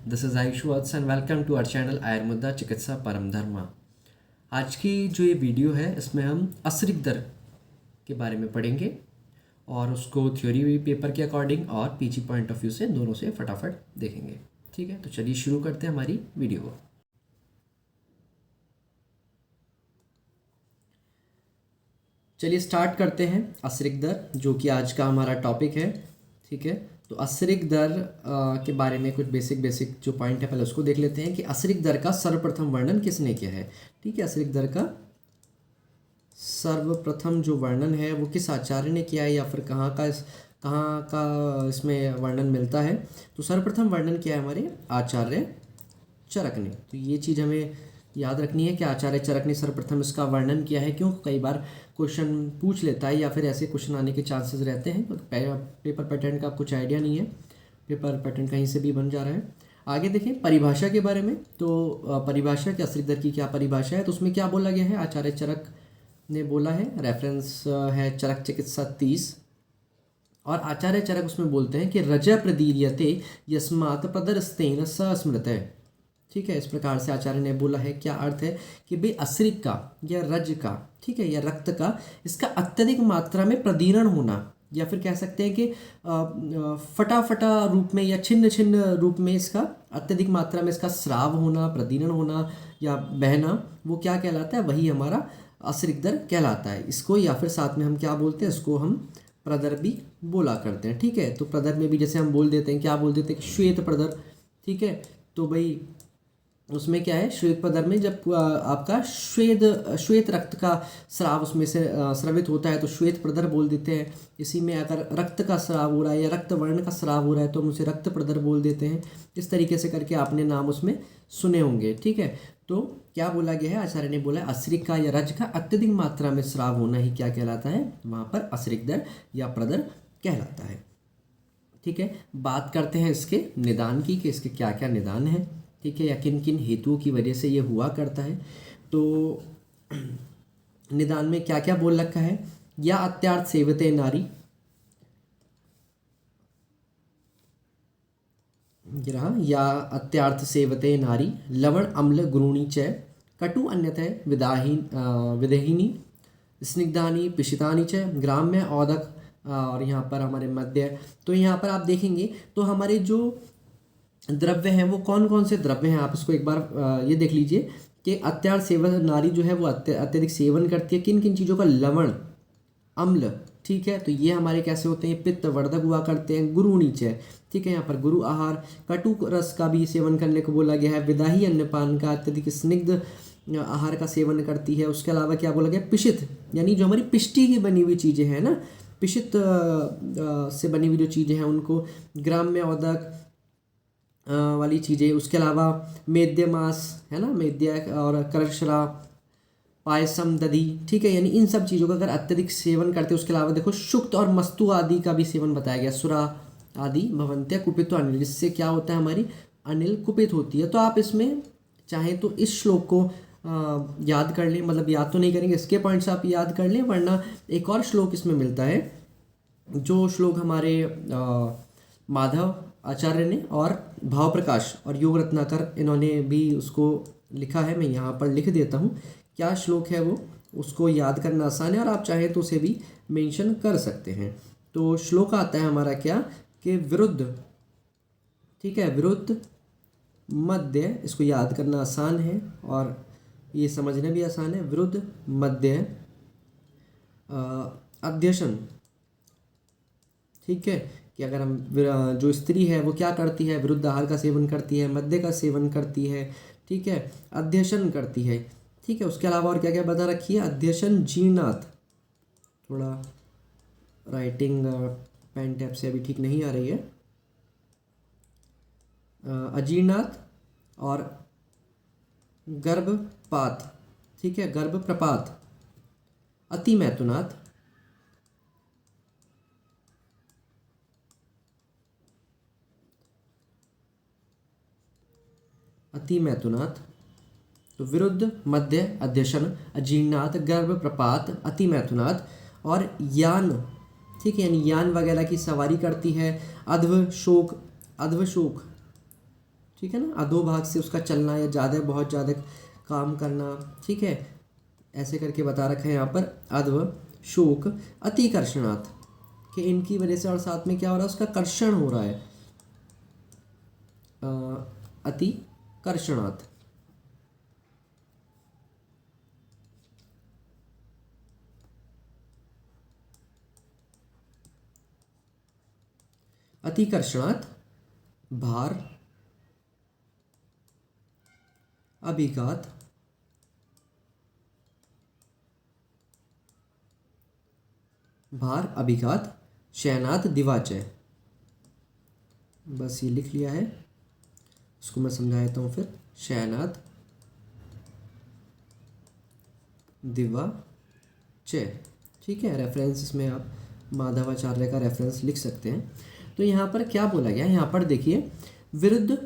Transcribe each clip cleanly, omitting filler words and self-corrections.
This is Ayushu Vats and welcome to our channel Ayurveda Chikitsa Param धर्मा। आज की जो ये वीडियो है इसमें हम असरिक दर के बारे में पढ़ेंगे और उसको थ्योरी पेपर के अकॉर्डिंग और पीजी पॉइंट ऑफ व्यू से दोनों से फटाफट देखेंगे। ठीक है, तो चलिए शुरू करते हैं हमारी वीडियो को। चलिए स्टार्ट करते हैं असरिक दर, जो कि आज का हमारा टॉपिक है। ठीक है, तो असरिक दर के बारे में कुछ बेसिक जो पॉइंट है पहले उसको देख लेते हैं कि असरिक दर का सर्वप्रथम वर्णन किसने किया है। ठीक है, असरिक दर का सर्वप्रथम जो वर्णन है वो किस आचार्य ने किया है या फिर कहाँ का इसमें वर्णन मिलता है। तो सर्वप्रथम वर्णन किया है हमारे आचार्य चरक ने। तो ये चीज़ हमें याद रखनी है कि आचार्य चरक ने सर्वप्रथम इसका वर्णन किया है। क्यों, कई बार क्वेश्चन पूछ लेता है या फिर ऐसे क्वेश्चन आने के चांसेस रहते हैं। तो पेपर पैटर्न का कुछ आइडिया नहीं है, पेपर पैटर्न कहीं से भी बन जा रहा है। आगे देखें परिभाषा के बारे में। तो परिभाषा के असरिक दर की क्या परिभाषा है, तो उसमें क्या बोला गया है, आचार्य चरक ने बोला है, रेफरेंस है चरक चिकित्सा 30। और आचार्य चरक उसमें बोलते हैं कि रज प्रदीयते यस्मात् प्रदरस्तेन सस्मृत है। ठीक है, इस प्रकार से आचार्य ने बोला है। क्या अर्थ है कि भाई असरिक का या रज का, ठीक है, या रक्त का, इसका अत्यधिक मात्रा में प्रदीर्ण होना, या फिर कह सकते हैं कि फटा रूप में या छिन्न छिन्न रूप में इसका अत्यधिक मात्रा में इसका स्राव होना, प्रदीर्ण होना या बहना, वो क्या कहलाता है, वही हमारा असरिक दर कहलाता है। इसको या फिर साथ में हम क्या बोलते हैं, इसको हम प्रदर भी बोला करते हैं। ठीक है, तो प्रदर में भी जैसे हम बोल देते हैं, क्या बोल देते हैं कि श्वेत प्रदर। ठीक है, तो भाई उसमें क्या है, श्वेत प्रदर में जब आपका श्वेत रक्त का स्राव उसमें से स्रावित होता है तो श्वेत प्रदर बोल देते हैं। इसी में अगर रक्त का स्राव हो रहा है या रक्त वर्ण का स्राव हो रहा है तो हम उसे रक्त प्रदर बोल देते हैं। इस तरीके से करके आपने नाम उसमें सुने होंगे। ठीक है, तो क्या बोला गया है, आचार्य ने बोला है असरिक का या रज का अत्यधिक मात्रा में स्राव होना ही क्या कहलाता है, वहाँ पर असरिक दर या प्रदर कहलाता है। ठीक है, बात करते हैं इसके निदान की कि इसके क्या क्या निदान है। ठीक है, या किन किन हेतुओं की वजह से ये हुआ करता है। तो निदान में क्या क्या बोल रखा है, या अत्यार्थ सेवते नारी, या अत्यार्थ सेवते नारी लवण अम्ल गुरुणी च कटु अन्यतः विदेहिनी स्निग्धानी पिशितानी च ग्राम्य औदक, और यहाँ पर हमारे मध्य। तो यहाँ पर आप देखेंगे तो हमारे जो द्रव्य हैं वो कौन कौन से द्रव्य हैं, आप इसको एक बार ये देख लीजिए कि अत्यार्थ सेवन नारी जो है वो अत्यधिक सेवन करती है किन किन चीज़ों का, लवण अम्ल। ठीक है, तो ये हमारे कैसे होते हैं, पित्त वर्धक हुआ करते हैं, गुरु नीचे। ठीक है, यहाँ पर गुरु आहार, कटु रस का भी सेवन करने को बोला गया है, विदाही अन्नपान का, अत्यधिक स्निग्ध आहार का सेवन करती है। उसके अलावा क्या बोला गया, पिशित, यानी जो हमारी पिष्टी की बनी हुई चीज़ें हैं ना, पिशित से बनी हुई जो चीज़ें हैं उनको, ग्राम्य औदक वाली चीज़ें। उसके अलावा मेद्य मांस है ना, मेद्य और करशरा, पायसम, दधी। ठीक है, यानी इन सब चीज़ों का अगर अत्यधिक सेवन करते हैं। उसके अलावा देखो शुक्त और मस्तु आदि का भी सेवन बताया गया, सुरा आदि भवंत्य कुपित अनिल, जिससे क्या होता है, हमारी अनिल कुपित होती है। तो आप इसमें चाहें तो इस श्लोक को याद कर लें, मतलब याद तो नहीं करेंगे, इसके पॉइंट्स आप याद कर लें, वरना एक और श्लोक इसमें मिलता है, जो श्लोक हमारे माधव आचार्य ने और भाव प्रकाश और योग रत्नाकर इन्होंने भी उसको लिखा है। मैं यहाँ पर लिख देता हूँ क्या श्लोक है वो, उसको याद करना आसान है और आप चाहें तो उसे भी मेंशन कर सकते हैं। तो श्लोक आता है हमारा क्या, कि विरुद्ध, ठीक है, विरुद्ध मध्य, इसको याद करना आसान है और ये समझना भी आसान है। विरुद्ध मध्य अध्यशन। ठीक है, कि अगर हम जो स्त्री है वो क्या करती है, विरुद्ध आहार का सेवन करती है, मध्य का सेवन करती है, ठीक है, अध्यशन करती है। ठीक है, उसके अलावा और क्या क्या बता रखी है, अध्यशन जीर्णात, थोड़ा राइटिंग पेन टैप से अभी ठीक नहीं आ रही है, अजीर्णात और गर्भपात। ठीक है, गर्भ प्रपात, अति मैथुनात, अति मैथुनात। तो विरुद्ध मध्य अध्यशन अजीर्णात गर्भ प्रपात अति मैथुनात और यान। ठीक है, यानी यान वगैरह की सवारी करती है, अध्व शोक ठीक है ना, अधोभाग से उसका चलना या ज़्यादा बहुत ज़्यादा काम करना, ठीक है, ऐसे करके बता रखा है यहाँ पर। अध्व शोक अतिकर्षणात्, कि इनकी वजह से और साथ में क्या हो रहा है, उसका कर्षण हो रहा है, अतिकर्षणात्। अतिकर्षणात् भार अभिघात भार अभिघात शयनात् दिवाचय। बस ये लिख लिया है, इसको मैं समझा देता हूँ फिर। शयनात् दिवाचय, ठीक है। रेफरेंस इसमें आप माधवाचार्य का रेफरेंस लिख सकते हैं। तो यहाँ पर क्या बोला गया, यहाँ पर देखिए, विरुद्ध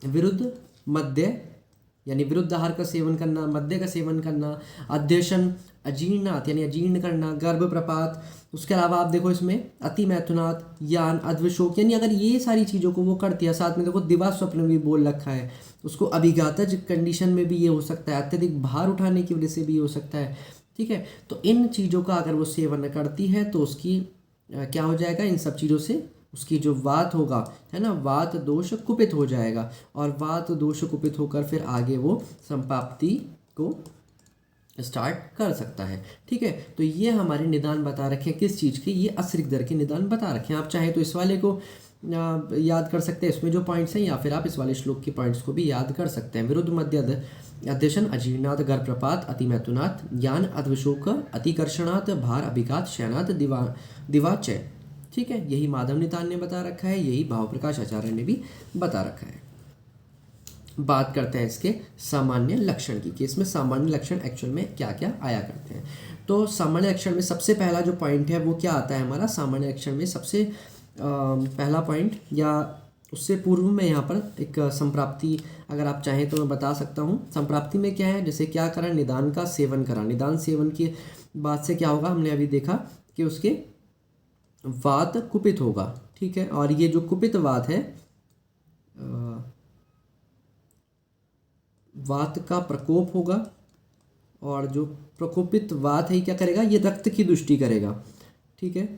विरुद्ध मद्य, यानी विरुद्ध आहार का सेवन करना, मद्य का सेवन करना, अध्यशन अजीर्णात यानी अजीर्ण करना, गर्भप्रपात, उसके अलावा आप देखो इसमें अति मैथुनात, यान, अध्वशोक, यानी अगर ये सारी चीज़ों को वो करती है, साथ में देखो दिवा स्वप्न भी बोल रखा है, उसको अभिघातज कंडीशन में भी ये हो सकता है, अत्यधिक भार उठाने की वजह से भी हो सकता है, ठीक है। तो इन चीज़ों का अगर वो सेवन करती है तो उसकी क्या हो जाएगा, इन सब चीज़ों से उसकी जो वात होगा, है ना, वात दोष कुपित हो जाएगा, और वात दोष कुपित होकर फिर आगे वो संपाप्ति को स्टार्ट कर सकता है, ठीक है। तो ये हमारे निदान बता रखे हैं किस चीज़ के, ये असिरिक दर के निदान बता रखे हैं। आप चाहें तो इस वाले को याद कर सकते हैं, इसमें जो पॉइंट्स हैं, या फिर आप इस वाले श्लोक के पॉइंट्स को भी याद कर सकते हैं। विरुद्ध मध्य अध्यशन अजीर्णात गर्भप्रपात अतिमैथुनात् यान अध्वशोक अतिकर्षणात् भार अभिघात शयनात् दिवाचय, ठीक है। यही माधव नितान ने बता रखा है, यही भावप्रकाश आचार्य ने भी बता रखा है। बात करते हैं इसके सामान्य लक्षण की, कि इसमें सामान्य लक्षण एक्चुअल में क्या क्या आया करते हैं। तो सामान्य लक्षण में सबसे पहला जो पॉइंट है वो क्या आता है हमारा, सामान्य लक्षण में सबसे पहला पॉइंट, या उससे पूर्व में यहाँ पर एक संप्राप्ति अगर आप चाहें तो मैं बता सकता हूँ। संप्राप्ति में क्या है, जैसे क्या करा, निदान का सेवन करा, निदान सेवन की बात से क्या होगा, हमने अभी देखा कि उसके वात कुपित होगा, ठीक है। और ये जो कुपित वात है, वात का प्रकोप होगा, और जो प्रकोपित वात है क्या करेगा, ये रक्त की दुष्टि करेगा, ठीक है।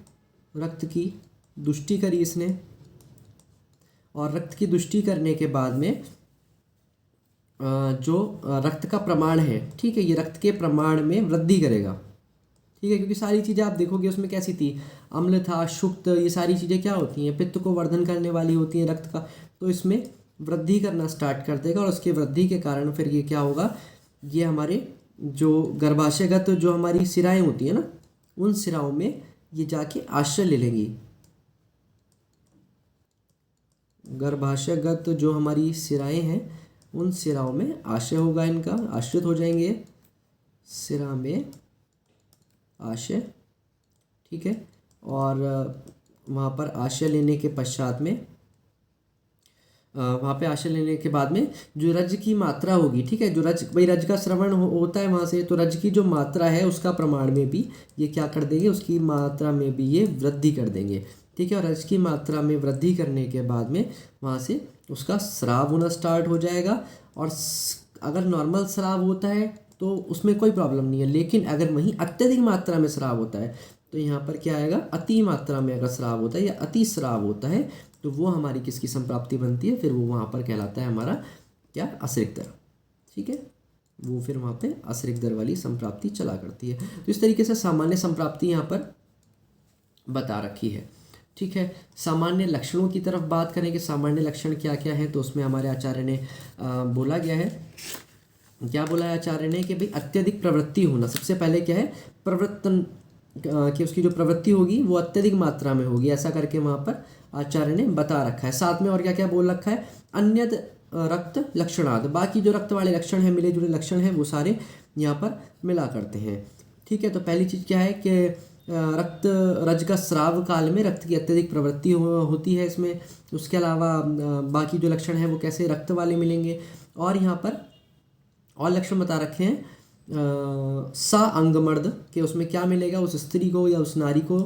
रक्त की दुष्टि करी इसने, और रक्त की दुष्टि करने के बाद में जो रक्त का प्रमाण है, ठीक है, ये रक्त के प्रमाण में वृद्धि करेगा, ठीक है। क्योंकि सारी चीज़ें आप देखोगे उसमें कैसी थी, अम्ल था, शुक्त, ये सारी चीज़ें क्या होती हैं, पित्त को वर्धन करने वाली होती हैं रक्त का, तो इसमें वृद्धि करना स्टार्ट कर देगा, और उसके वृद्धि के कारण फिर ये क्या होगा, ये हमारे जो गर्भाशयगत जो हमारी सिराएं होती हैं ना, उन सिराओं में ये जाके आश्रय ले लेंगी। गर्भाशयगत जो हमारी सिराएं हैं, उन सिराओं में आश्रय होगा, इनका आश्रित हो जाएंगे, सिरा में आश्रय, ठीक है। और वहाँ पर आश्रय लेने के पश्चात में, वहाँ पे आश्रय लेने के बाद में जो रज की मात्रा होगी, ठीक है, जो रज, भाई रज का श्रवण होता है वहाँ से, तो रज की जो मात्रा है उसका प्रमाण में भी ये क्या कर देंगे, उसकी मात्रा में भी ये वृद्धि कर देंगे, ठीक है। और रज की मात्रा में वृद्धि करने के बाद में वहाँ से उसका स्राव होना स्टार्ट हो जाएगा, और अगर नॉर्मल स्राव होता है तो उसमें कोई प्रॉब्लम नहीं है, लेकिन अगर वहीं अत्यधिक मात्रा में स्राव होता है तो यहाँ पर क्या आएगा, अति मात्रा में अगर स्राव होता है या अति स्राव होता है तो वो हमारी किसकी संप्राप्ति बनती है, फिर वो वहाँ पर कहलाता है हमारा क्या, असिरिक दर, ठीक है। वो फिर वहाँ पे असिरिक दर वाली संप्राप्ति चला करती है। तो इस तरीके से सामान्य संप्राप्ति यहाँ पर बता रखी है, ठीक है। सामान्य लक्षणों की तरफ बात करें कि सामान्य लक्षण क्या क्या है, तो उसमें हमारे आचार्य ने बोला गया है, क्या बोला है आचार्य ने, कि भाई अत्यधिक प्रवृत्ति होना। सबसे पहले क्या है, प्रवृत्तन, कि उसकी जो प्रवृत्ति होगी वो अत्यधिक मात्रा में होगी, ऐसा करके वहाँ पर आचार्य ने बता रखा है। साथ में और क्या क्या बोल रखा है, अन्यद रक्त लक्षणाद, बाकी जो रक्त वाले लक्षण हैं, मिले जुले लक्षण हैं, वो सारे यहाँ पर मिला करते हैं, ठीक है। तो पहली चीज़ क्या है कि रक्त, रज का स्राव काल में रक्त की अत्यधिक प्रवृत्ति होती है इसमें। उसके अलावा बाकी जो लक्षण हैं वो कैसे रक्त वाले मिलेंगे, और यहाँ पर और लक्षण बता रखे हैं सा अंगमर्द, कि उसमें क्या मिलेगा, उस स्त्री को या उस नारी को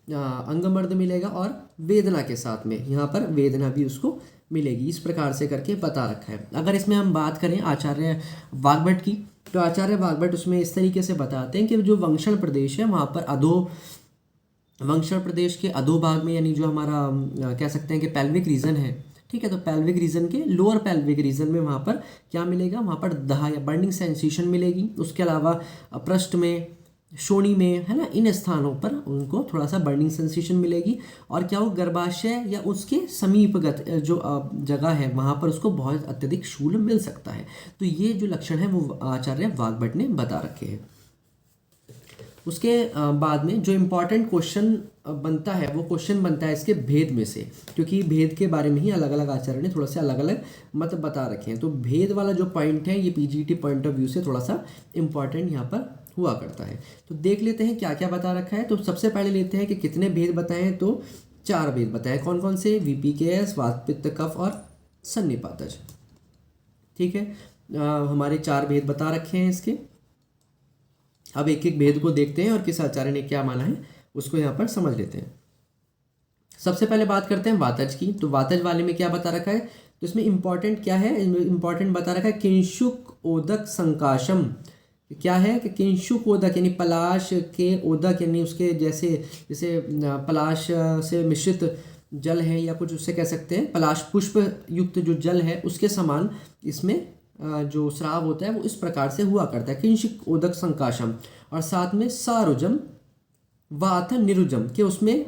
अंगमर्द मिलेगा और वेदना के साथ में यहाँ पर वेदना भी उसको मिलेगी। इस प्रकार से करके बता रखा है। अगर इसमें हम बात करें आचार्य वाग्भट की, तो आचार्य वाग्भट उसमें इस तरीके से बताते हैं कि जो वंक्षण प्रदेश है वहाँ पर वंक्षण प्रदेश के अधोभाग में, यानी जो हमारा कह सकते हैं कि पेल्विक रीजन है, ठीक है, तो पेल्विक रीजन के लोअर पेल्विक रीजन में वहाँ पर क्या मिलेगा, वहाँ पर दाह या बर्निंग सेंसेशन मिलेगी। उसके अलावा पृष्ठ में, शोणी में, है ना, इन स्थानों पर उनको थोड़ा सा बर्निंग सेंसेशन मिलेगी। और क्या वो गर्भाशय या उसके समीपगत जो जगह है वहाँ पर उसको बहुत अत्यधिक शूल मिल सकता है। तो ये जो लक्षण है वो आचार्य वाग्भट ने बता रखे हैं। उसके बाद में जो इम्पॉर्टेंट क्वेश्चन बनता है वो क्वेश्चन बनता है इसके भेद में से, क्योंकि भेद के बारे में ही अलग अलग आचार्य ने थोड़ा सा अलग अलग मत बता रखे हैं। तो भेद वाला जो पॉइंट है ये पीजीटी पॉइंट ऑफ व्यू से थोड़ा सा इम्पॉर्टेंट यहाँ पर हुआ करता है। तो देख लेते हैं क्या क्या बता रखा है। तो सबसे पहले लेते हैं कि कितने भेद बताए हैं, तो 4 भेद बताए। कौन कौन से, वीपीकेएस, वात, पित्त, कफ और सन्निपातज। ठीक है, हमारे 4 भेद बता रखे हैं इसके। अब एक एक भेद को देखते हैं और किस आचार्य ने क्या माना है उसको यहाँ पर समझ लेते हैं। सबसे पहले बात करते हैं वातज की। तो वातज वाले में क्या बता रखा है, तो इसमें इंपॉर्टेंट क्या है, इंपॉर्टेंट बता रखा है किंशुक ओदक संकाशम। क्या है कि किंशुक ओदक यानी पलाश के ओदक, यानी उसके जैसे जैसे पलाश से मिश्रित जल है या कुछ उससे कह सकते हैं, पलाश पुष्प युक्त जो जल है उसके समान इसमें जो स्राव होता है वो इस प्रकार से हुआ करता है, किंशिक ओदक संकाशम। और साथ में सारुजम वाथ निरुजम, कि उसमें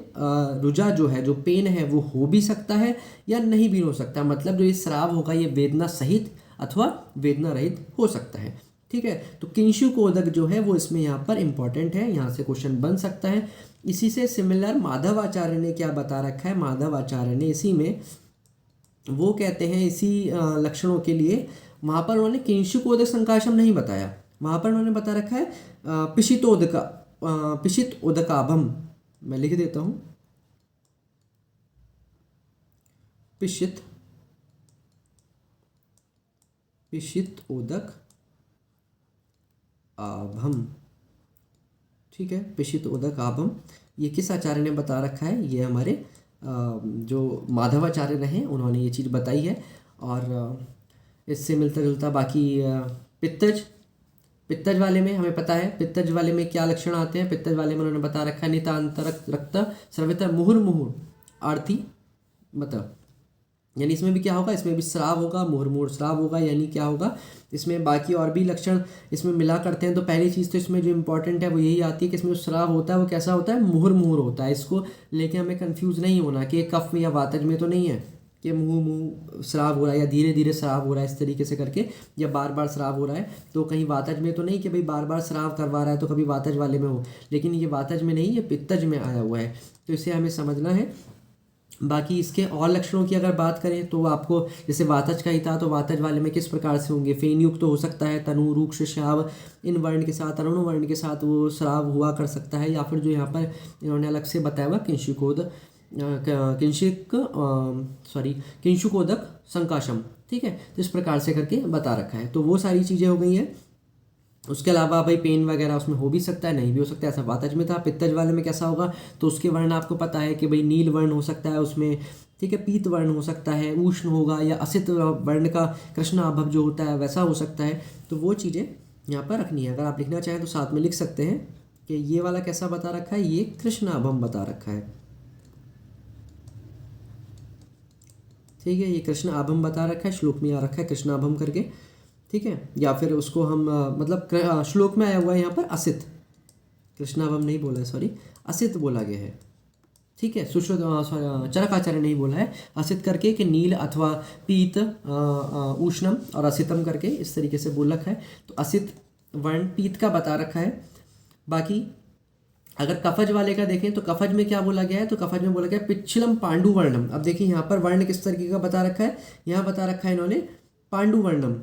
रुजा जो है, जो पेन है वो हो भी सकता है या नहीं भी हो सकता, मतलब जो ये स्राव होगा ये वेदना सहित अथवा वेदना रहित हो सकता है। ठीक है, तो किंशुक ओदक जो है वो इसमें यहाँ पर इंपॉर्टेंट है, यहाँ से क्वेश्चन बन सकता है। इसी से सिमिलर माधव आचार्य ने क्या बता रखा है, माधव आचार्य ने इसी में वो कहते हैं इसी लक्षणों के लिए वहाँ पर उन्होंने किंशुकोदक संकाशम नहीं बताया, वहाँ पर उन्होंने बता रखा है पिशित उदकाभम। मैं लिख देता हूँ, पिशित उदक आभम। ठीक है, पिशित उदक आभम, ये किस आचार्य ने बता रखा है, ये हमारे जो माधवाचार्य रहे उन्होंने ये चीज़ बताई है। और इससे मिलता जुलता बाकी पित्तज वाले में हमें पता है, पित्तज वाले में क्या लक्षण आते हैं। पित्तज वाले में उन्होंने बता रखा है नितांतरक रक्त स्रवित मुहुर्मुहुर आरती, मतलब यानी इसमें भी क्या होगा, इसमें भी स्राव होगा, मुहुर्मुहुर स्राव होगा, यानी क्या होगा इसमें बाकी और भी लक्षण इसमें मिला करते हैं। तो पहली चीज़ तो इसमें जो इंपॉर्टेंट है वो यही आती है कि इसमें जो स्राव होता है वो कैसा होता है, मुहुर्मुहुर होता है। इसको लेके हमें कंफ्यूज नहीं होना कि कफ या वातज में तो नहीं है कि मुंह स्राव हो रहा है या धीरे धीरे स्राव हो रहा है इस तरीके से करके, या बार बार स्राव हो रहा है, तो कहीं वातज में तो नहीं कि भाई बार बार स्राव करवा रहा है तो कभी वातज वाले में हो, लेकिन ये वातज में नहीं, ये पित्तज में आया हुआ है, तो इसे हमें समझना है। बाकी इसके और लक्षणों की अगर बात करें तो आपको जैसे वातज का ही था, तो वातज वाले में किस प्रकार से होंगे, फेनयुक्त तो हो सकता है, तनु रूक्ष श्याव इन वर्ण के साथ, अरुण वर्ण के साथ वो स्राव हुआ कर सकता है, या फिर जो यहाँ पर इन्होंने अलग से बताया हुआ किंशुकोदक संकाशम। ठीक है, तो इस प्रकार से करके बता रखा है। तो वो सारी चीज़ें हो गई हैं। उसके अलावा भाई पेन वगैरह उसमें हो भी सकता है, नहीं भी हो सकता है, ऐसा वातज में था। पित्तज वाले में कैसा होगा, तो उसके वर्ण आपको पता है कि भाई नील वर्ण हो सकता है उसमें, ठीक है, पीत वर्ण हो सकता है, उष्ण होगा, या असित वर्ण का कृष्णाभव जो होता है वैसा हो सकता है। तो वो चीज़ें यहाँ पर रखनी है। अगर आप लिखना चाहें तो साथ में लिख सकते हैं कि ये वाला कैसा बता रखा है, ये कृष्णाभम बता रखा है। ठीक है, ये कृष्ण आभम बता रखा है, श्लोक में आ रखा है कृष्णाभम करके। ठीक है, या फिर उसको हम मतलब श्लोक में आया हुआ है यहाँ पर असित, कृष्णाभम नहीं बोला है, सॉरी असित बोला गया है। ठीक है, चरकाचार्य नहीं बोला है, असित करके कि नील अथवा पीत उष्णम और असितम करके इस तरीके से बोल रखा है। तो असित वर्ण पीत का बता रखा है। बाकी अगर कफज वाले का देखें तो कफज में क्या बोला गया है, तो कफज में बोला गया है पिच्छलम पांडु वर्णम। अब देखिए यहाँ पर वर्ण किस तरीके का बता रखा है, यहाँ बता रखा है इन्होंने पांडु वर्णम।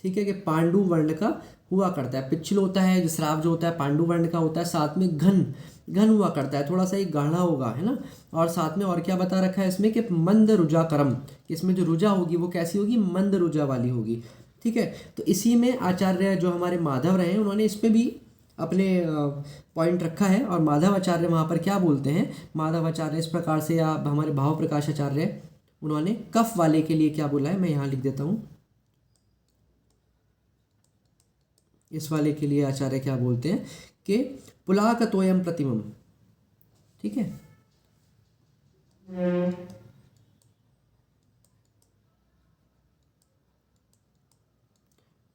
ठीक है, कि पांडु वर्ण का हुआ करता है, पिच्छल होता है जो स्राव जो होता है पांडु वर्ण का होता है, साथ में घन हुआ करता है, थोड़ा सा एक गाढ़ा होगा, है ना। और साथ में और क्या बता रखा है इसमें कि मंद रुजा करम, इसमें जो रुजा होगी वो कैसी होगी, मंद रुजा वाली होगी। ठीक है, तो इसी में आचार्य जो हमारे माधव रहे हैं उन्होंने इसमें भी अपने पॉइंट रखा है। और माधवाचार्य वहाँ पर क्या बोलते हैं, माधवाचार्य इस प्रकार से, या हमारे भाव प्रकाश आचार्य, उन्होंने कफ वाले के लिए क्या बोला है, मैं यहाँ लिख देता हूँ। इस वाले के लिए आचार्य क्या बोलते हैं कि पुलाकतोयम प्रतिमम, ठीक है।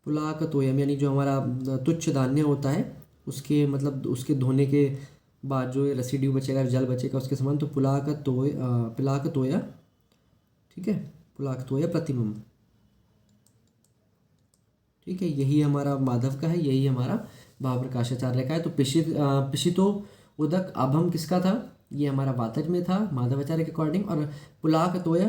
पुलाकतोयम यानी जो हमारा तुच्छ धान्य होता है, उसके मतलब उसके धोने के बाद जो रेसिड्यू बचेगा, जल बचेगा उसके समान, तो पुलाकतोया, ठीक है, पुलाकतोया प्रतिमम, ठीक है। यही हमारा माधव का है, यही हमारा भाव प्रकाशाचार्य का है। तो पिशितो उदक अभम किसका था, ये हमारा वातज में था माधवाचार्य के अकॉर्डिंग। और पुलाकतोया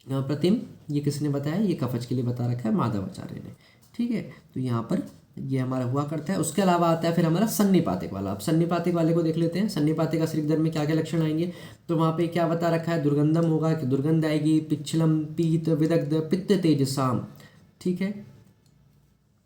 प्रतिम ये किसने बताया, ये कफज के लिए बता रखा है माधवाचार्य ने, ठीक है। तो यहाँ पर ये हमारा हुआ करता है। उसके अलावा आता है फिर हमारा सन्निपातिक वाला। अब सन्निपातिक वाले को देख लेते हैं। सन्निपातिक असिरिक दर में क्या क्या लक्षण आएंगे, तो वहाँ पे क्या बता रखा है, दुर्गंधम होगा कि दुर्गंध आएगी, पिछलम पीत विदग्ध पित्त तेजसाम, ठीक है।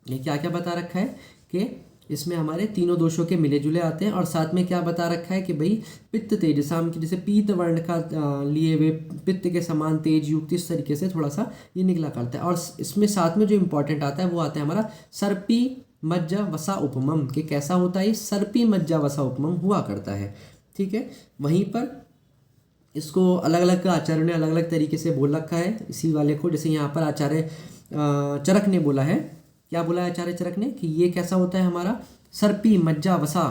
ये क्या क्या बता रखा है कि इसमें हमारे तीनों दोषों के मिले जुले आते हैं। और साथ में क्या बता रखा है कि भाई पित्त तेजसाम की, जैसे पीत वर्ण का लिए हुए पित्त के समान तेज युक्त, इस तरीके से थोड़ा सा ये निकला करता है। और इसमें साथ में जो इंपॉर्टेंट आता है वो आता है हमारा सर्पी मज्जा वसा उपमम, कि कैसा होता है, सर्पी मज्जा वसा उपमम हुआ करता है, ठीक है। वहीं पर इसको अलग अलग आचार्य ने अलग अलग तरीके से बोल रखा है इसी वाले को। जैसे यहाँ पर आचार्य चरक ने बोला है, क्या बोला है आचार्य चरक ने, कि ये कैसा होता है हमारा सर्पी मज्जा वसा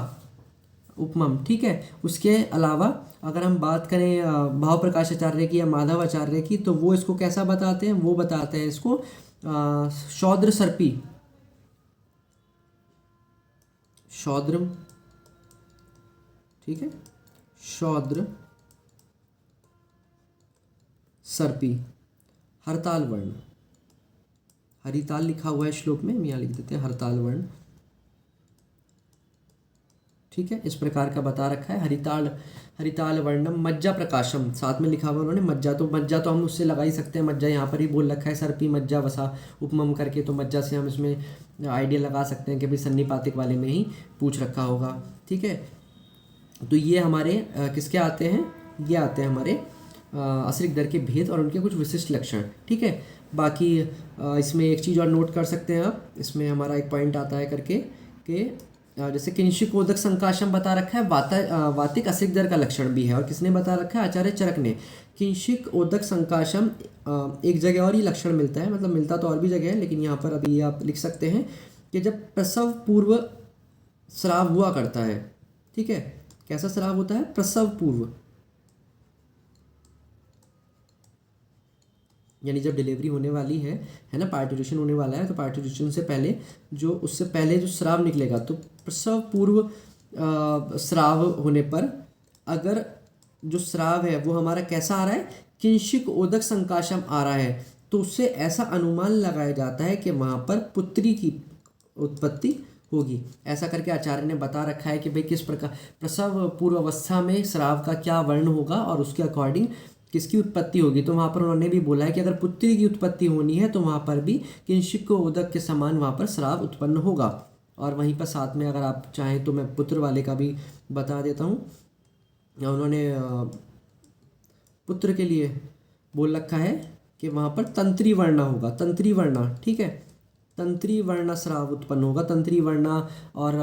उपमम, ठीक है। उसके अलावा अगर हम बात करें भाव प्रकाश आचार्य की या माधव आचार्य की, तो वो इसको कैसा बताते हैं, वो बताते हैं इसको शौद्र सर्पी, शौद्रम, ठीक है, शौद्र सर्पी हरताल वर्ण, हरिताल लिखा हुआ है श्लोक में, हम यहाँ लिख देते हैं हरताल वर्ण, ठीक है। इस प्रकार का बता रखा है हरिताल वर्णम मज्जा प्रकाशम, साथ में लिखा हुआ उन्होंने मज्जा, तो मज्जा तो हम उससे लगा ही सकते हैं, मज्जा यहाँ पर ही बोल रखा है सर्पी मज्जा वसा उपमम करके, तो मज्जा से हम इसमें आइडिया लगा सकते हैं कि भाई सन्निपातिक वाले में ही पूछ रखा होगा, ठीक है। तो ये हमारे किसके आते हैं, ये आते हैं हमारे असिरिक दर के भेद और उनके कुछ विशिष्ट लक्षण, ठीक है। बाकी इसमें एक चीज़ और नोट कर सकते हैं आप, इसमें हमारा एक पॉइंट आता है करके कि जैसे किंशिक उदक संकाशम बता रखा है, वातिक असिरिक दर का लक्षण भी है। और किसने बता रखा है, आचार्य चरक ने। किंशिक उदक संकाशम एक जगह और ही लक्षण मिलता है, मतलब मिलता तो और भी जगह है, लेकिन यहाँ पर अभी आप लिख सकते हैं कि जब प्रसव पूर्व स्राव हुआ करता है, ठीक है। कैसा स्राव होता है, प्रसव पूर्व, यानी जब डिलीवरी होने वाली है ना, पार्टुरेशन होने वाला है, तो पार्टुरेशन से पहले जो उससे पहले जो स्राव निकलेगा, तो प्रसव पूर्व स्राव होने पर अगर जो स्राव है वो हमारा कैसा आ रहा है, किंशिक उदक संकाशम आ रहा है, तो उससे ऐसा अनुमान लगाया जाता है कि वहाँ पर पुत्री की उत्पत्ति होगी। ऐसा करके आचार्य ने बता रखा है कि भाई किस प्रकार प्रसव पूर्व अवस्था में स्राव का क्या वर्ण होगा और उसके अकॉर्डिंग किसकी उत्पत्ति होगी। तो वहाँ पर उन्होंने भी बोला है कि अगर पुत्री की उत्पत्ति होनी है तो वहाँ पर भी किंशिक उदक के समान वहाँ पर स्राव उत्पन्न होगा। और वहीं पर साथ में अगर आप चाहें तो मैं पुत्र वाले का भी बता देता हूँ। उन्होंने पुत्र के लिए बोल रखा है कि वहाँ पर तंत्री वर्णा होगा, तंत्री वर्णा, ठीक है, तंत्री वर्णा स्राव उत्पन्न होगा, तंत्री वर्णा। और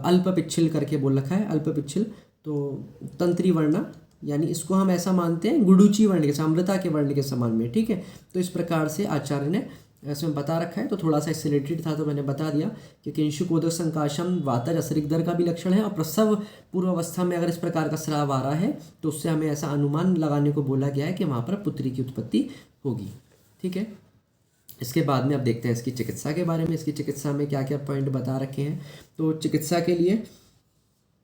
अल्प पिच्छिल करके बोल रखा है, अल्प पिच्छिल, तो तंत्री वर्णा यानी इसको हम ऐसा मानते हैं गुडुची वर्ण के, अमृता के वर्ण के समान में, ठीक है। तो इस प्रकार से आचार्य ने इसमें बता रखा है। तो थोड़ा सा इससे रिलेटेड था तो मैंने बता दिया कि किंशिक उदक संकाशम वातज असिरिक दर का भी लक्षण है, और प्रसव पूर्व अवस्था में अगर इस प्रकार का स्राव आ रहा है तो उससे हमें ऐसा अनुमान लगाने को बोला गया है कि वहाँ पर पुत्री की उत्पत्ति होगी, ठीक है। इसके बाद में अब देखते हैं इसकी चिकित्सा के बारे में। इसकी चिकित्सा में क्या क्या पॉइंट बता रखे हैं। तो चिकित्सा के लिए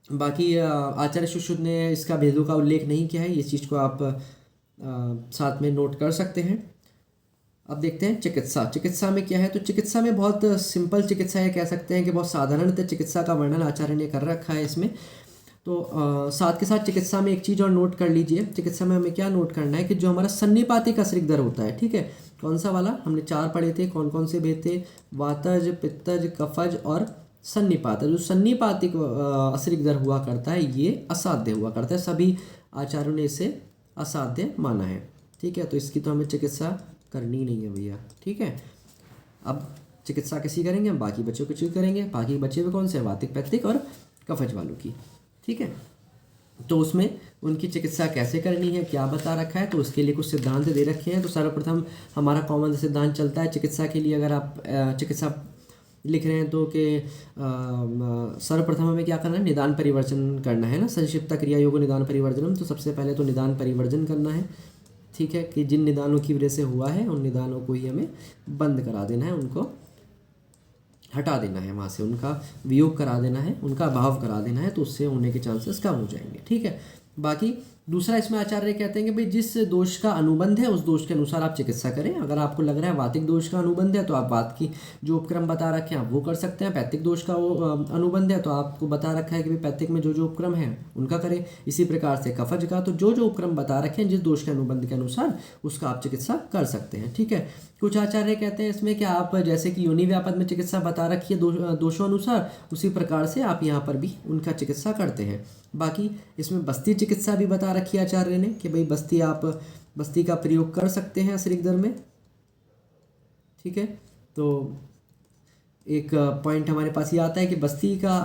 बाकी आचार्य सुश्रुत ने इसका भेदों का उल्लेख नहीं किया है, ये चीज़ को आप साथ में नोट कर सकते हैं। अब देखते हैं चिकित्सा। चिकित्सा में क्या है, तो चिकित्सा में बहुत सिंपल चिकित्सा है, कह सकते हैं कि बहुत साधारणतः चिकित्सा का वर्णन आचार्य ने कर रखा है इसमें। तो साथ के साथ चिकित्सा में एक चीज़ और नोट कर लीजिए। चिकित्सा में हमें क्या नोट करना है कि जो हमारा सन्निपातिक असिरिक दर होता है, ठीक है, कौन सा वाला, हमने 4 पढ़े थे, कौन कौन से भेद थे, वातज, पित्तज, कफज और सन्निपात, जो सन्निपातिक असिरिक दर हुआ करता है ये असाध्य हुआ करता है, सभी आचार्यों ने इसे असाध्य माना है। ठीक है, तो इसकी तो हमें चिकित्सा करनी नहीं है भैया। ठीक है, अब चिकित्सा किसी करेंगे हम, बाकी बच्चों की करेंगे। बाकी बच्चे हुए कौन से, वातिक पैतृक और कफज वालों की। ठीक है, तो उसमें उनकी चिकित्सा कैसे करनी है क्या बता रखा है, तो उसके लिए कुछ सिद्धांत दे रखे हैं। तो सर्वप्रथम हमारा कॉमन सिद्धांत चलता है चिकित्सा के लिए, अगर आप चिकित्सा लिख रहे हैं तो कि सर्वप्रथम हमें क्या करना है, निदान परिवर्जन करना है ना, संक्षिप्त क्रिया योग निदान परिवर्जनम। तो सबसे पहले तो निदान परिवर्जन करना है। ठीक है, कि जिन निदानों की वजह से हुआ है उन निदानों को ही हमें बंद करा देना है, उनको हटा देना है वहाँ से, उनका वियोग करा देना है, उनका अभाव करा देना है, तो उससे होने के चांसेस कम हो जाएंगे। ठीक है, बाकी दूसरा इसमें आचार्य कहते हैं कि भाई जिस दोष का अनुबंध है उस दोष के अनुसार आप चिकित्सा करें। अगर आपको लग रहा है वातिक दोष का अनुबंध है तो आप वात की जो उपक्रम बता रखे हैं आप वो कर सकते हैं। पैतृक दोष का वो अनुबंध है तो आपको बता रखा है कि भाई पैतृक में जो जो उपक्रम है उनका करें। इसी प्रकार से कफज का, तो जो जो उपक्रम बता रखे हैं जिस दोष के अनुबंध के अनुसार उसका आप चिकित्सा कर सकते हैं। ठीक है, कुछ आचार्य कहते हैं इसमें कि आप जैसे कि योनि व्यापद में चिकित्सा बता रखी है दोषों अनुसार, उसी प्रकार से आप यहाँ पर भी उनका चिकित्सा करते हैं। बाकी इसमें बस्ती चिकित्सा भी बता रखी है आचार्य ने कि भाई बस्ती, आप बस्ती का प्रयोग कर सकते हैं असिरिक दर में। ठीक है, तो एक पॉइंट हमारे पास ये आता है कि बस्ती का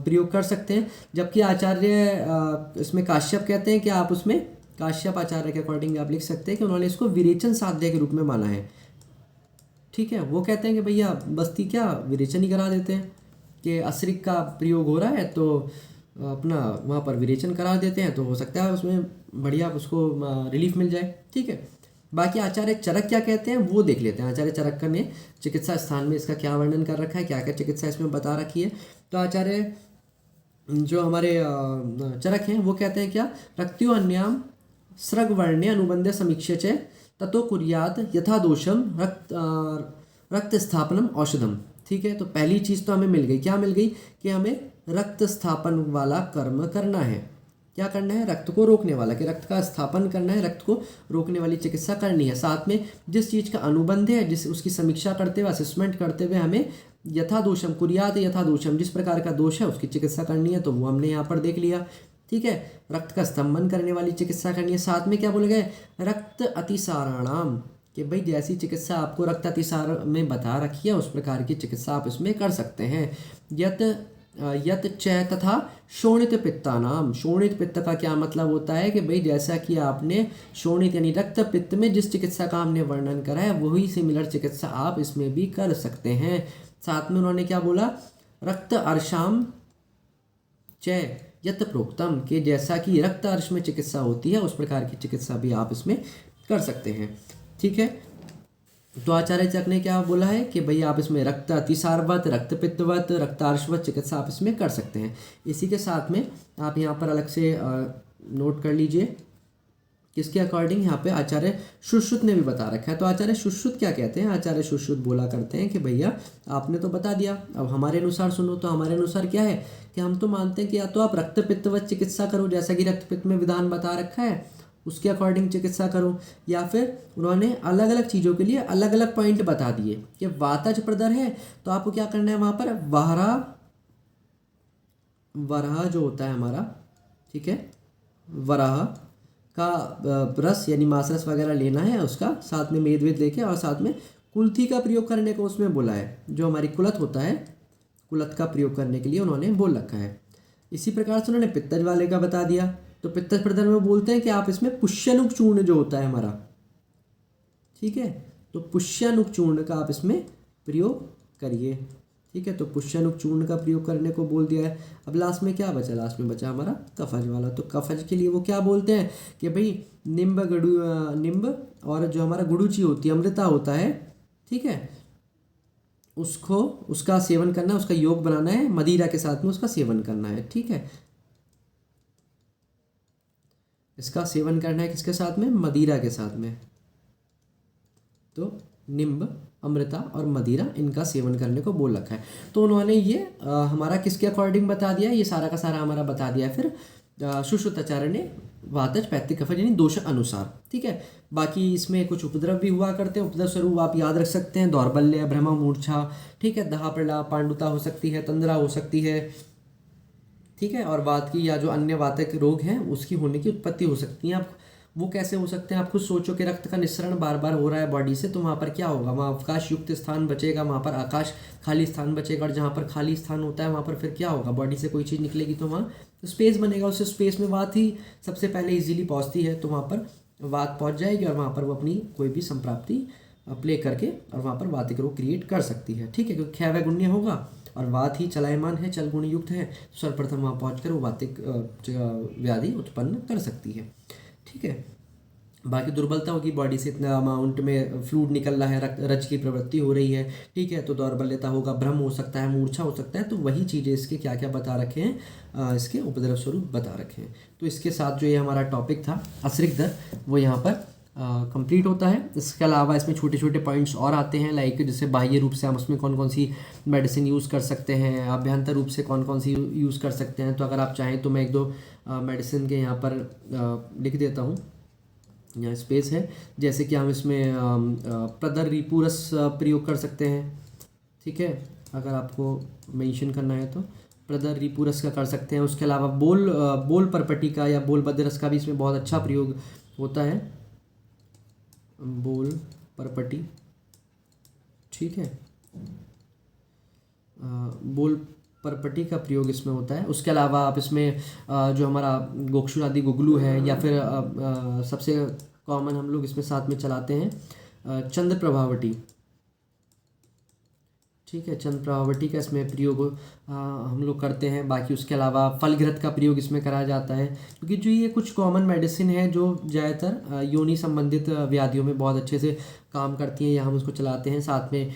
प्रयोग कर सकते हैं, जबकि आचार्य इसमें काश्यप कहते हैं कि आप उसमें, काश्यप आचार्य के अकॉर्डिंग आप लिख सकते हैं कि उन्होंने इसको विरेचन साध्य के रूप में माना है। ठीक है, वो कहते हैं कि भैया बस्ती क्या विरेचन ही करा देते हैं, कि असिरिक का प्रयोग हो रहा है तो अपना वहाँ पर विरेचन करा देते हैं, तो हो सकता है उसमें बढ़िया उसको रिलीफ मिल जाए। ठीक है, बाकी आचार्य चरक क्या कहते हैं वो देख लेते हैं। आचार्य चरक ने चिकित्सा स्थान में इसका क्या वर्णन कर रखा है, क्या क्या चिकित्सा इसमें बता रखी है। तो आचार्य जो हमारे चरक हैं वो कहते हैं क्या, रक्त्यो अन्याम स्रग वर्ण्य अनुबंध समीक्ष्य च ततो कुर्यात यथा दोषम रक्त स्थापनम औषधम। ठीक है, तो पहली चीज़ तो हमें मिल गई, क्या मिल गई कि हमें रक्त स्थापन वाला कर्म करना है। क्या करना है, रक्त को रोकने वाला, कि रक्त का स्थापन करना है, रक्त को रोकने वाली चिकित्सा करनी है। साथ में जिस चीज़ का अनुबंध है जिस उसकी समीक्षा करते हुए, असेसमेंट करते हुए हमें यथा दोषम कुर्यात यथा दोषम, जिस प्रकार का दोष है उसकी चिकित्सा करनी है, तो वो हमने यहाँ पर देख लिया। ठीक है, रक्त का स्तंभन करने वाली चिकित्सा करनी है। साथ में क्या बोले गए, रक्त अतिसाराणाम, कि भाई जैसी चिकित्सा आपको रक्त अतिसार में बता रखी है उस प्रकार की चिकित्सा आप इसमें कर सकते हैं। यत च तथा शोणित पित्ता नाम, शोणित पित्त का क्या मतलब होता है कि भाई जैसा कि आपने शोणित यानी रक्त पित्त में जिस चिकित्सा का हमने वर्णन करा है वही सिमिलर चिकित्सा आप इसमें भी कर सकते हैं। साथ में उन्होंने क्या बोला, रक्त अर्शाम च यत प्रोक्तम, कि जैसा कि रक्त अर्श में चिकित्सा होती है उस प्रकार की चिकित्सा भी आप इसमें कर सकते हैं। ठीक है, तो आचार्य चरक ने क्या बोला है कि भाई आप इसमें रक्त अतिसारवत, रक्त पित्तवत, रक्तार्शवत चिकित्सा आप इसमें कर सकते हैं। इसी के साथ में आप यहाँ पर अलग से नोट कर लीजिए किसके अकॉर्डिंग, यहाँ पे आचार्य सुश्रुत ने भी बता रखा है। तो आचार्य सुश्रुत क्या कहते हैं, आचार्य सुश्रुत बोला करते हैं कि भैया आपने तो बता दिया, अब हमारे अनुसार सुनो। तो हमारे अनुसार क्या है कि हम तो मानते हैं कि या तो आप रक्त पित्तवत चिकित्सा करो जैसा कि रक्त पित्त में विधान बता रखा है उसके अकॉर्डिंग चिकित्सा करो, या फिर उन्होंने अलग अलग चीज़ों के लिए अलग अलग पॉइंट बता दिए कि वातज प्रदर है तो आपको क्या करना है वहाँ पर वराह जो होता है हमारा, ठीक है, वराह का रस यानी मांस वगैरह लेना है उसका, साथ में मेद वेद लेके, और साथ में कुल्थी का प्रयोग करने को उसमें बोला है, जो हमारी कुलत होता है कुलत का प्रयोग करने के लिए उन्होंने बोल रखा है। इसी प्रकार से उन्होंने पित्तज वाले का बता दिया। तो पित्तज प्रदर में बोलते हैं कि आप इसमें पुष्यानुक चूर्ण जो होता है हमारा, ठीक है, तो पुष्यानुक चूर्ण का आप इसमें प्रयोग करिए। ठीक है, तो पुष्यानुक चूर्ण का प्रयोग करने को बोल दिया है। अब लास्ट में क्या बचा, लास्ट में बचा हमारा कफज वाला। तो कफज के लिए वो क्या बोलते हैं कि भाई निम्ब और जो हमारा गुड़ूची होती है, अमृता होता है, ठीक है, उसका सेवन करना, उसका योग बनाना है, मदिरा के साथ में उसका सेवन करना है। ठीक है, इसका सेवन करना है किसके साथ में, मदिरा के साथ में। तो निम्ब, अमृता और मदिरा इनका सेवन करने को बोल रखा है। तो उन्होंने ये हमारा किसके अकॉर्डिंग बता दिया, ये सारा का सारा हमारा बता दिया है। फिर सुश्रुताचार्य वातज पैतृक कफन यानी दोष अनुसार। ठीक है, बाकी इसमें कुछ उपद्रव भी हुआ करते हैं। उपद्रव स्वरूप आप याद रख सकते हैं, दौर्बल्य, भ्रम, मूर्छा, ठीक है, दहा, प्रलाप, पांडुता हो सकती है, तंद्रा हो सकती है, ठीक है, और वात की या जो अन्य वातक रोग हैं उसकी होने की उत्पत्ति हो सकती है। आप वो कैसे हो सकते हैं, आप खुद सोचो कि रक्त का निस्सरण बार बार हो रहा है बॉडी से, तो वहाँ पर क्या होगा, वहाँ अवकाश युक्त स्थान बचेगा, वहाँ पर आकाश खाली स्थान बचेगा, और जहाँ पर खाली स्थान होता है वहाँ पर फिर क्या होगा, बॉडी से कोई चीज़ निकलेगी तो वहाँ स्पेस बनेगा, उस स्पेस में वात ही सबसे पहले इजीली पहुँचती है, तो वहाँ पर वात पहुँच जाएगी और वहाँ पर वो अपनी कोई भी संप्राप्ति प्ले करके और वहाँ पर वातिक रोग क्रिएट कर सकती है। ठीक है, क्योंकि क्षय गुण्य होगा और वात ही चलायमान है, चल गुण युक्त है, सर्वप्रथम वहाँ पहुँचकर वो वातिक व्याधि उत्पन्न कर सकती है। ठीक है, बाकी दुर्बलता होगी, बॉडी से इतना अमाउंट में फ्लूइड निकल रहा है, रज की प्रवृत्ति हो रही है, ठीक है, तो दौर्बल्यता होगा, भ्रम हो सकता है, मूर्छा हो सकता है। तो वही चीज़ें इसके क्या क्या बता रखे हैं, इसके उपद्रव स्वरूप बता रखे हैं। तो इसके साथ जो ये हमारा टॉपिक था अश्रिक दर वो यहाँ पर कंप्लीट होता है। इसके अलावा इसमें छोटे छोटे पॉइंट्स और आते हैं, लाइक जैसे बाह्य रूप से हम उसमें कौन कौन सी मेडिसिन यूज़ कर सकते हैं, अभ्यंतर रूप से कौन कौन सी यूज़ कर सकते हैं। तो अगर आप चाहें तो मैं एक दो मेडिसिन के यहाँ पर लिख देता हूँ, यहाँ स्पेस है, जैसे कि हम इसमें प्रदर रिपूरस प्रयोग कर सकते हैं। ठीक है, अगर आपको मेंशन करना है तो प्रदर रिपूरस का कर सकते हैं। उसके अलावा बोल परपटी का या बोल बदरस का भी इसमें बहुत अच्छा प्रयोग होता है, बोल परपटी। ठीक है, बोल परपटी का प्रयोग इसमें होता है। उसके अलावा आप इसमें जो हमारा गोक्षुरादि गुगलू है, या फिर सबसे कॉमन हम लोग इसमें साथ में चलाते हैं चंद्र प्रभावटी। ठीक है, चंद्र प्रभावटी का इसमें प्रयोग हम लोग करते हैं। बाकी उसके अलावा फलघृत का प्रयोग इसमें करा जाता है, क्योंकि जो ये कुछ कॉमन मेडिसिन है जो ज़्यादातर योनि संबंधित व्याधियों में बहुत अच्छे से काम करती हैं, या हम उसको चलाते हैं। साथ में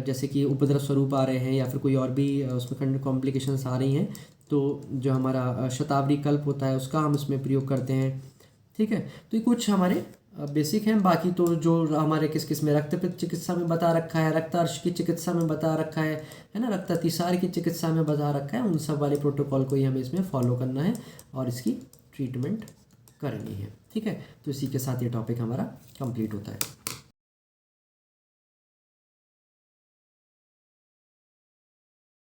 जैसे कि उपद्रव स्वरूप आ रहे हैं या फिर कोई और भी उसमें कॉम्प्लिकेशंस आ रही हैं, तो जो हमारा शतावरी कल्प होता है उसका हम इसमें प्रयोग करते हैं। ठीक है, तो ये कुछ हमारे बेसिक हैं। बाकी तो जो हमारे किस किस में रक्तपित्त चिकित्सा में बता रखा है, रक्तार्श की चिकित्सा में बता रखा है ना, रक्तातिसार की चिकित्सा में बता रखा है, उन सब वाले प्रोटोकॉल को ही हमें इसमें फॉलो करना है और इसकी ट्रीटमेंट करनी है। ठीक है, तो इसी के साथ ये टॉपिक हमारा कंप्लीट होता है।